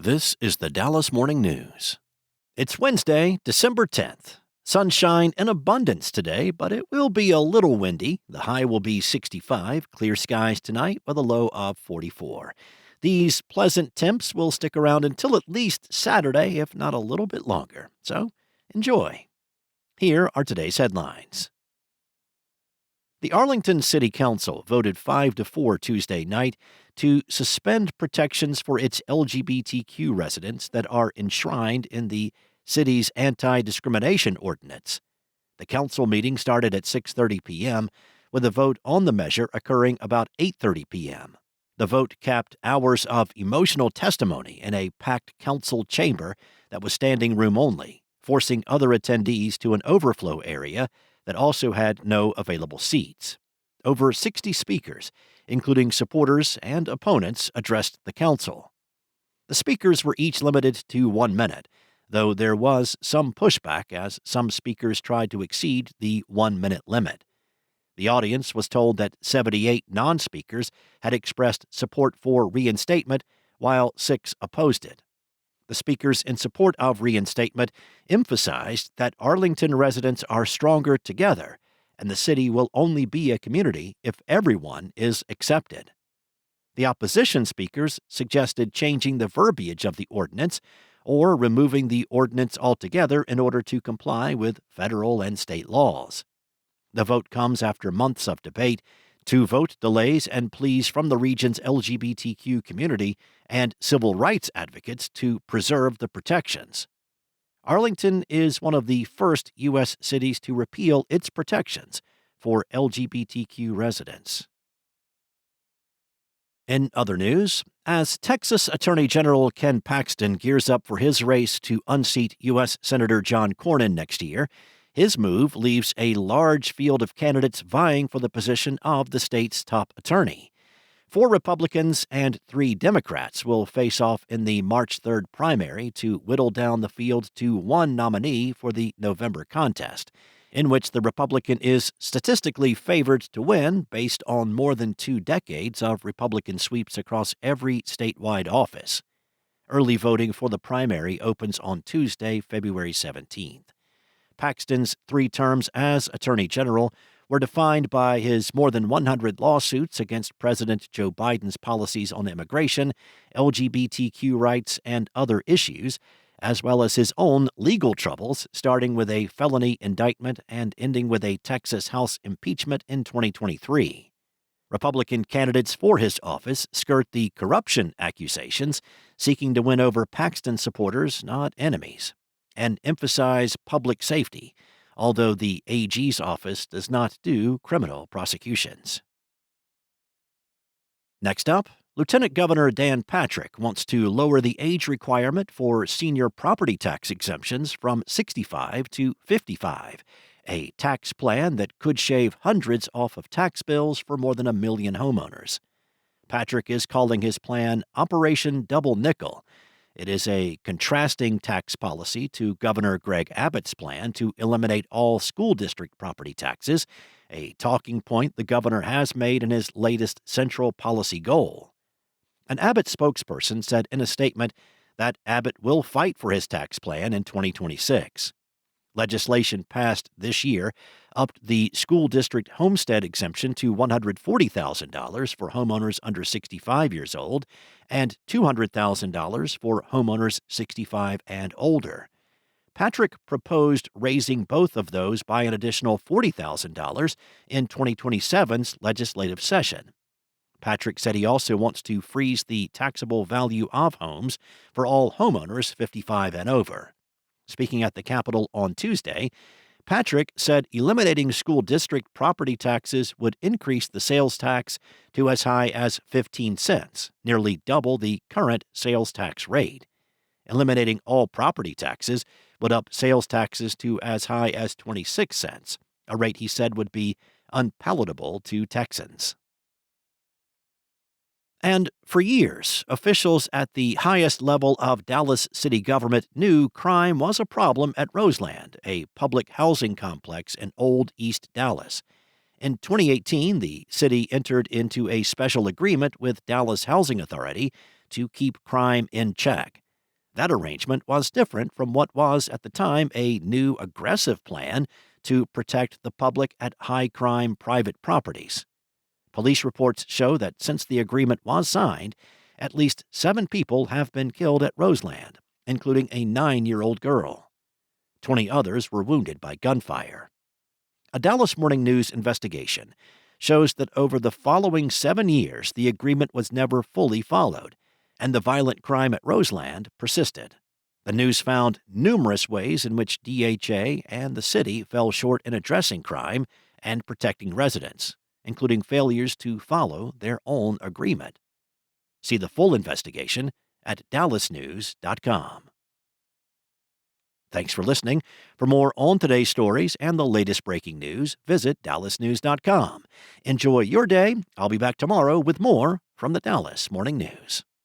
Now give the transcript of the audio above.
This is the Dallas Morning News. It's Wednesday, December 10th. Sunshine in abundance today, but it will be a little windy. The high will be 65, clear skies tonight with a low of 44. These pleasant temps will stick around until at least Saturday, if not a little bit longer. So, enjoy. Here are today's headlines. The Arlington City Council voted 5-4 Tuesday night to suspend protections for its LGBTQ residents that are enshrined in the city's anti-discrimination ordinance. The council meeting started at 6:30 p.m., with a vote on the measure occurring about 8:30 p.m. The vote capped hours of emotional testimony in a packed council chamber that was standing room only, forcing other attendees to an overflow area that also had no available seats. Over 60 speakers, including supporters and opponents, addressed the council. The speakers were each limited to 1 minute, though there was some pushback as some speakers tried to exceed the 1-minute limit. The audience was told that 78 non-speakers had expressed support for reinstatement, while 6 opposed it. The speakers in support of reinstatement emphasized that Arlington residents are stronger together, and the city will only be a community if everyone is accepted. The opposition speakers suggested changing the verbiage of the ordinance or removing the ordinance altogether in order to comply with federal and state laws. The vote comes after months of debate, 2 vote delays, and pleas from the region's LGBTQ community and civil rights advocates to preserve the protections. Arlington is one of the first U.S. cities to repeal its protections for LGBTQ residents. In other news, as Texas Attorney General Ken Paxton gears up for his race to unseat U.S. Senator John Cornyn next year, his move leaves a large field of candidates vying for the position of the state's top attorney. 4 Republicans and 3 Democrats will face off in the March 3rd primary to whittle down the field to 1 nominee for the November contest, in which the Republican is statistically favored to win based on more than 2 decades of Republican sweeps across every statewide office. Early voting for the primary opens on Tuesday, February 17th. Paxton's 3 terms as Attorney General were defined by his more than 100 lawsuits against President Joe Biden's policies on immigration, LGBTQ rights, and other issues, as well as his own legal troubles, starting with a felony indictment and ending with a Texas House impeachment in 2023. Republican candidates for his office skirt the corruption accusations, seeking to win over Paxton supporters, not enemies, and emphasize public safety, although the AG's office does not do criminal prosecutions. Next up, Lieutenant Governor Dan Patrick wants to lower the age requirement for senior property tax exemptions from 65 to 55, a tax plan that could shave hundreds off of tax bills for more than 1 million homeowners. Patrick is calling his plan Operation Double Nickel. It is a contrasting tax policy to Governor Greg Abbott's plan to eliminate all school district property taxes, a talking point the governor has made in his latest central policy goal. An Abbott spokesperson said in a statement that Abbott will fight for his tax plan in 2026. Legislation passed this year upped the school district homestead exemption to $140,000 for homeowners under 65 years old and $200,000 for homeowners 65 and older. Patrick proposed raising both of those by an additional $40,000 in 2027's legislative session. Patrick said he also wants to freeze the taxable value of homes for all homeowners 55 and over. Speaking at the Capitol on Tuesday, Patrick said eliminating school district property taxes would increase the sales tax to as high as 15 cents, nearly double the current sales tax rate. Eliminating all property taxes would up sales taxes to as high as 26 cents, a rate he said would be unpalatable to Texans. And for years, officials at the highest level of Dallas city government knew crime was a problem at Roseland, a public housing complex in Old East Dallas. In 2018, the city entered into a special agreement with Dallas Housing Authority to keep crime in check. That arrangement was different from what was at the time a new aggressive plan to protect the public at high-crime private properties. Police reports show that since the agreement was signed, at least 7 people have been killed at Roseland, including a 9-year-old girl. 20 others were wounded by gunfire. A Dallas Morning News investigation shows that over the following 7 years, the agreement was never fully followed, and the violent crime at Roseland persisted. The news found numerous ways in which DHA and the city fell short in addressing crime and protecting residents, including failures to follow their own agreement. See the full investigation at dallasnews.com. Thanks for listening. For more on today's stories and the latest breaking news, visit dallasnews.com. Enjoy your day. I'll be back tomorrow with more from the Dallas Morning News.